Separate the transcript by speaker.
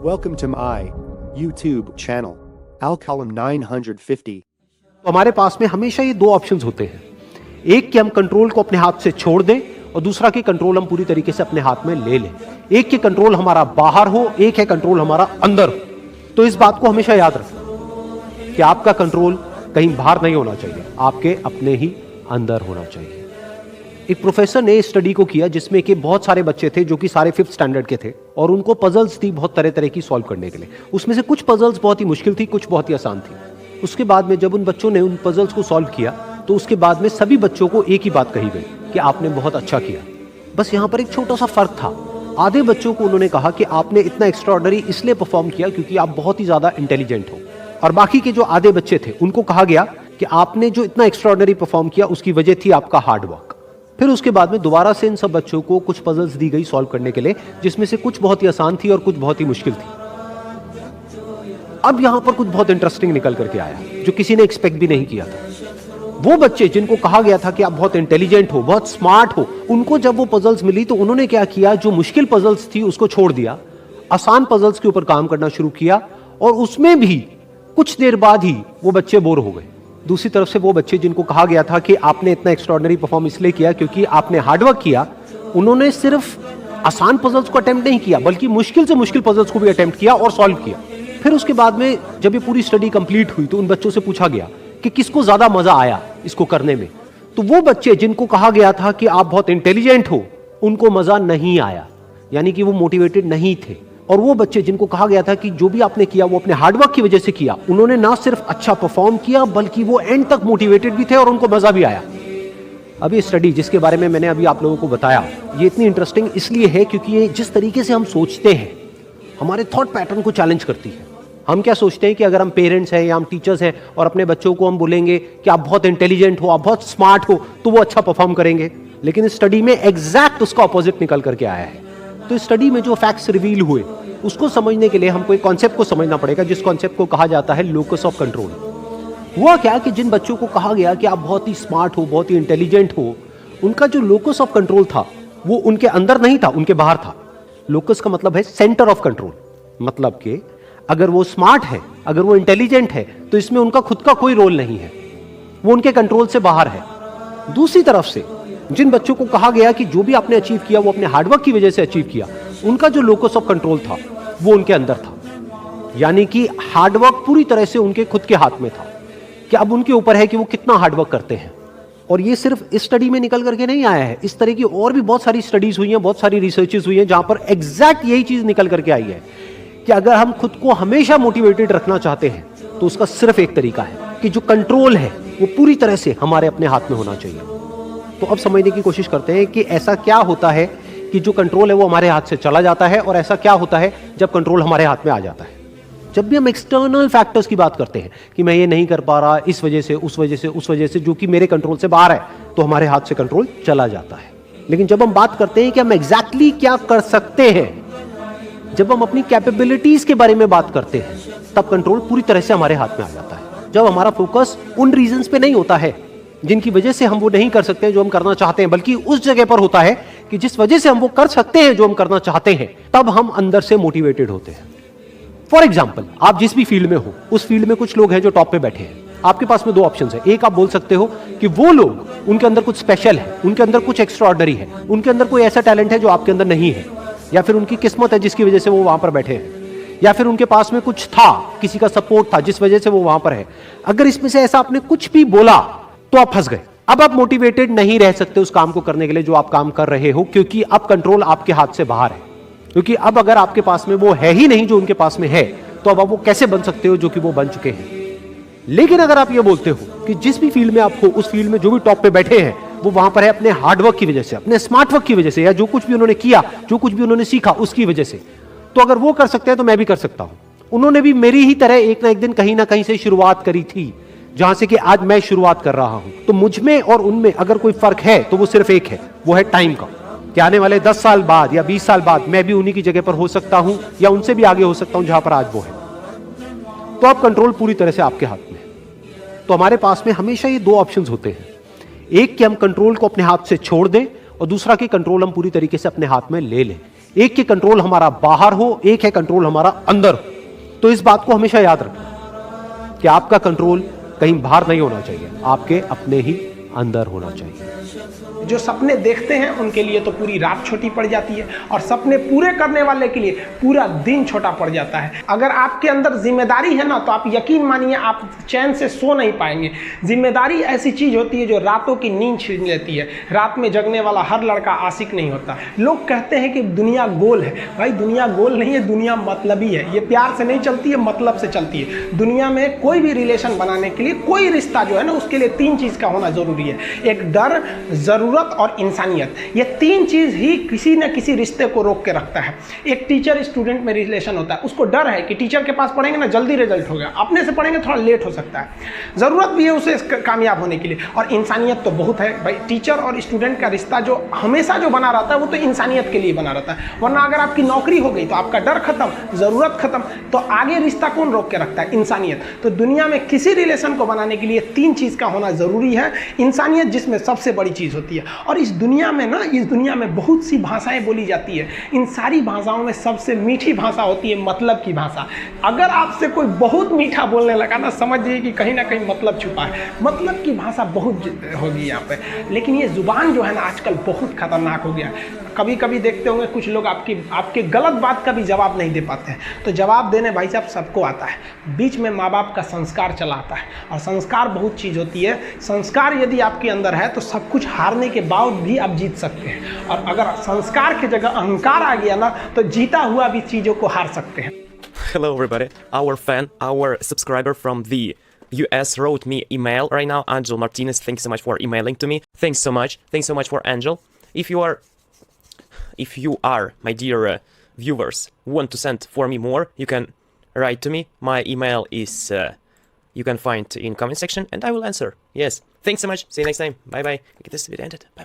Speaker 1: Welcome to my YouTube channel, Alcolum 950.
Speaker 2: तो हमारे पास में हमेशा ये दो ऑप्शंस होते हैं, एक कि हम कंट्रोल को अपने हाथ से छोड़ दें और दूसरा कि कंट्रोल हम पूरी तरीके से अपने हाथ में ले लें। एक कि कंट्रोल हमारा बाहर हो, एक है कंट्रोल हमारा अंदर हो। तो इस बात को हमेशा याद रखें कि आपका कंट्रोल कहीं बाहर नहीं होना चाहिए, आपके अपने ही अंदर होना चाहिए। एक प्रोफेसर ने स्टडी को किया जिसमें कि बहुत सारे बच्चे थे जो कि सारे 5th स्टैंडर्ड के थे और उनको पजल्स थी बहुत तरह तरह की सॉल्व करने के लिए। उसमें से कुछ पजल्स बहुत ही मुश्किल थी, कुछ बहुत ही आसान थी। उसके बाद में जब उन बच्चों ने उन पजल्स को सॉल्व किया तो उसके बाद में सभी बच्चों को एक ही बात कही गई कि आपने बहुत अच्छा किया। बस यहाँ पर एक छोटा सा फर्क था। आधे बच्चों को उन्होंने कहा कि आपने इतना एक्स्ट्राऑर्डिनरी इसलिए परफॉर्म किया क्योंकि आप बहुत ही ज्यादा इंटेलिजेंट हो, और बाकी के जो आधे बच्चे थे उनको कहा गया कि आपने जो इतना एक्स्ट्राऑर्डिनरी परफॉर्म किया उसकी वजह थी आपका हार्ड वर्क। फिर उसके बाद में दोबारा से इन सब बच्चों को कुछ पजल्स दी गई सॉल्व करने के लिए, जिसमें से कुछ बहुत ही आसान थी और कुछ बहुत ही मुश्किल थी। अब यहां पर कुछ बहुत इंटरेस्टिंग निकल करके आया जो किसी ने एक्सपेक्ट भी नहीं किया था। वो बच्चे जिनको कहा गया था कि आप बहुत इंटेलिजेंट हो, बहुत स्मार्ट हो, उनको जब वो पजल्स मिली तो उन्होंने क्या किया, जो मुश्किल पजल्स थी उसको छोड़ दिया, आसान पजल्स के ऊपर काम करना शुरू किया, और उसमें भी कुछ देर बाद ही वो बच्चे बोर हो गए। दूसरी तरफ से वो बच्चे जिनको कहा गया था कि आपने इतना एक्स्ट्राऑर्डिनरी परफॉर्म इसलिए किया क्योंकि आपने हार्डवर्क किया, उन्होंने सिर्फ आसान पजल्स को अटेम्प्ट नहीं किया बल्कि मुश्किल से मुश्किल पजल्स को भी अटेम्प्ट किया और सॉल्व किया। फिर उसके बाद में जब ये पूरी स्टडी कंप्लीट हुई तो उन बच्चों से पूछा गया कि किसको ज्यादा मजा आया इसको करने में। तो वो बच्चे जिनको कहा गया था कि आप बहुत इंटेलिजेंट हो, उनको मजा नहीं आया, यानी कि वो मोटिवेटेड नहीं थे। और वो बच्चे जिनको कहा गया था कि जो भी आपने किया वो अपने हार्डवर्क की वजह से किया, उन्होंने ना सिर्फ अच्छा परफॉर्म किया बल्कि वो एंड तक मोटिवेटेड भी थे और उनको मजा भी आया। अब ये स्टडी जिसके बारे में मैंने अभी आप लोगों को बताया, ये इतनी इंटरेस्टिंग इसलिए है क्योंकि ये जिस तरीके से हम सोचते हैं हमारे थॉट पैटर्न को चैलेंज करती है। हम क्या सोचते हैं कि अगर हम पेरेंट्स हैं या हम टीचर्स हैं और अपने बच्चों को हम बोलेंगे कि आप बहुत इंटेलिजेंट हो, आप बहुत स्मार्ट हो, तो वो अच्छा परफॉर्म करेंगे। लेकिन इस स्टडी में एग्जैक्ट उसका ऑपोजिट निकल करके आया है। तो इस स्टडी में जो फैक्ट्स रिवील हुए उसको समझने के लिए हमको एक कॉन्सेप्ट को समझना पड़ेगा, जिस कॉन्सेप्ट को कहा जाता है लोकस ऑफ कंट्रोल। हुआ क्या कि जिन बच्चों को कहा गया कि आप बहुत ही स्मार्ट हो, बहुत ही इंटेलिजेंट हो, उनका जो लोकस ऑफ कंट्रोल था वो उनके अंदर नहीं था, उनके बाहर था। लोकस का मतलब है सेंटर ऑफ कंट्रोल, मतलब कि अगर वो स्मार्ट है, अगर वो इंटेलिजेंट है तो इसमें उनका खुद का कोई रोल नहीं है, वो उनके कंट्रोल से बाहर है। दूसरी तरफ से जिन बच्चों को कहा गया कि जो भी आपने अचीव किया वो अपने हार्डवर्क की वजह से अचीव किया, उनका जो लोकस ऑफ कंट्रोल था वो उनके अंदर था, यानी कि हार्डवर्क पूरी तरह से उनके खुद के हाथ में था कि अब उनके ऊपर है कि वो कितना हार्डवर्क करते हैं। और ये सिर्फ इस स्टडी में निकल करके नहीं आया है, इस तरह की और भी बहुत सारी स्टडीज हुई हैं, बहुत सारी रिसर्चेस हुई हैं जहां पर एग्जैक्ट यही चीज निकल करके आई है कि अगर हम खुद को हमेशा मोटिवेटेड रखना चाहते हैं तो उसका सिर्फ एक तरीका है कि जो कंट्रोल है वो पूरी तरह से हमारे अपने हाथ में होना चाहिए। तो अब समझने की कोशिश करते हैं कि ऐसा क्या होता है कि जो कंट्रोल है वो हमारे हाथ से चला जाता है, और ऐसा क्या होता है जब कंट्रोल हमारे हाथ में आ जाता है। जब भी हम एक्सटर्नल फैक्टर्स की बात करते हैं कि मैं ये नहीं कर पा रहा इस वजह से, उस वजह से, उस वजह से, जो कि मेरे कंट्रोल से बाहर है, तो हमारे हाथ से कंट्रोल चला जाता है। लेकिन जब हम बात करते हैं कि हम एग्जैक्टली क्या कर सकते हैं, जब हम अपनी कैपेबिलिटीज के बारे में बात करते हैं, तब कंट्रोल पूरी तरह से हमारे हाथ में आ जाता है। जब हमारा फोकस उन रीजंस पे नहीं होता है जिनकी वजह से हम वो नहीं कर सकते जो हम करना चाहते हैं, बल्कि उस जगह पर होता है कि जिस वजह से हम वो कर सकते हैं जो हम करना चाहते हैं, तब हम अंदर से मोटिवेटेड होते हैं। फॉर एग्जाम्पल, आप जिस भी फील्ड में हो उस फील्ड में कुछ लोग हैं जो टॉप पे बैठे हैं। आपके पास में दो ऑप्शंस है। एक, आप बोल सकते हो कि वो लोग, उनके अंदर कुछ स्पेशल है, उनके अंदर कुछ एक्स्ट्राऑर्डिनरी है, उनके अंदर कोई ऐसा टैलेंट है जो आपके अंदर नहीं है, या फिर उनकी किस्मत है जिसकी वजह से वो वहां पर बैठे हैं, या फिर उनके पास में कुछ था, किसी का सपोर्ट था जिस वजह से वो वहां पर है। अगर इसमें से ऐसा आपने कुछ भी बोला तो आप फंस गए। अब आप मोटिवेटेड नहीं रह सकते उस काम को करने के लिए जो आप काम कर रहे हो, क्योंकि अब कंट्रोल आपके हाथ से बाहर है। क्योंकि अब अगर आपके पास में वो है ही नहीं जो उनके पास में है, तो अब आप वो कैसे बन सकते हो जो कि वो बन चुके हैं। लेकिन अगर आप ये बोलते हो कि जिस भी फील्ड में आप हो उस फील्ड में जो भी टॉप पे बैठे हैं वो वहां पर है अपने हार्डवर्क की वजह से, अपने स्मार्ट वर्क की वजह से, या जो कुछ भी उन्होंने किया, जो कुछ भी उन्होंने सीखा उसकी वजह से, तो अगर वो कर सकते हैं तो मैं भी कर सकता हूं। उन्होंने भी मेरी ही तरह एक ना एक दिन कहीं ना कहीं से शुरुआत करी थी, जहां से कि आज मैं शुरुआत कर रहा हूं। तो मुझ में और उनमें अगर कोई फर्क है तो वो सिर्फ एक है, वो है टाइम का, कि आने वाले 10 साल बाद या 20 साल बाद मैं भी उन्हीं की जगह पर हो सकता हूं या उनसे भी आगे हो सकता हूं जहां पर आज वो है। तो अब कंट्रोल पूरी तरह से आपके हाथ में है। तो हमारे पास में हमेशा ये दो ऑप्शंस होते हैं, एक कि हम कंट्रोल को अपने हाथ से छोड़ दें और दूसरा कि कंट्रोल हम पूरी तरीके से अपने हाथ में ले लें। एक के कंट्रोल हमारा बाहर हो, एक है कंट्रोल हमारा अंदर हो। तो इस बात को हमेशा याद रखना कि आपका कंट्रोल कहीं बाहर नहीं होना चाहिए, आपके अपने ही अंदर होना चाहिए।
Speaker 3: जो सपने देखते हैं उनके लिए तो पूरी रात छोटी पड़ जाती है, और सपने पूरे करने वाले के लिए पूरा दिन छोटा पड़ जाता है। अगर आपके अंदर जिम्मेदारी है ना, तो आप यकीन मानिए आप चैन से सो नहीं पाएंगे। जिम्मेदारी ऐसी चीज़ होती है जो रातों की नींद छीन लेती है। रात में जगने वाला हर लड़का आशिक नहीं होता। लोग कहते हैं कि दुनिया गोल है, भाई दुनिया गोल नहीं है, दुनिया मतलबी है। ये प्यार से नहीं चलती है, मतलब से चलती है। दुनिया में कोई भी रिलेशन बनाने के लिए, कोई रिश्ता जो है ना, उसके लिए तीन चीज़ का होना ज़रूरी है। एक डर, ज़रूरत और इंसानियत। ये तीन चीज ही किसी न किसी रिश्ते को रोक के रखता है। एक टीचर स्टूडेंट में रिलेशन होता है, उसको डर है कि टीचर के पास पढ़ेंगे ना जल्दी रिजल्ट होगा, अपने से पढ़ेंगे थोड़ा लेट हो सकता है। ज़रूरत भी है उसे कामयाब होने के लिए, और इंसानियत तो बहुत है भाई। टीचर और स्टूडेंट का रिश्ता जो हमेशा जो बना रहता है वो तो इंसानियत के लिए बना रहता है। वरना अगर आपकी नौकरी हो गई तो आपका डर खत्म, ज़रूरत खत्म, तो आगे रिश्ता कौन रोक के रखता है? इंसानियत। तो दुनिया में किसी रिलेशन को बनाने के लिए तीन चीज़ का होना ज़रूरी है। इंसानियत जिसमें सबसे बड़ी चीज़ होती है। और इस दुनिया में ना, इस दुनिया में बहुत सी भाषाएं बोली जाती है। इन सारी भाषाओं में सबसे मीठी भाषा होती है मतलब की भाषा। अगर आपसे कोई बहुत मीठा बोलने लगा ना, समझिए कि कहीं ना कहीं मतलब छुपा है। मतलब की भाषा बहुत होगी यहाँ पे। लेकिन ये जुबान जो है ना आजकल बहुत खतरनाक हो गया। कभी कभी देखते होंगे कुछ लोग आपके गलत बात का भी जवाब नहीं दे पाते हैं। तो जवाब देने भाई साहब सबको आता है, बीच में माँ बाप का संस्कार चला आता है। और संस्कार बहुत चीज़ होती है। संस्कार यदि आपके अंदर है तो सब कुछ हारने के बाद भी आप जीत सकते हैं। और अगर संस्कार की जगह अहंकार आ गया ना, तो जीता हुआ भी चीज़ों को हार सकते हैं।
Speaker 4: Hello everybody, our fan, our subscriber from the US wrote me email right now, Angel Martinez. Thanks so much for emailing to me. Thanks so much for Angel. If you are my dear viewers, want to send for me more, you can write to me. My email is you can find in comment section and I will answer. Yes, thanks so much. See you next time. Bye bye. Get this video ended. Bye.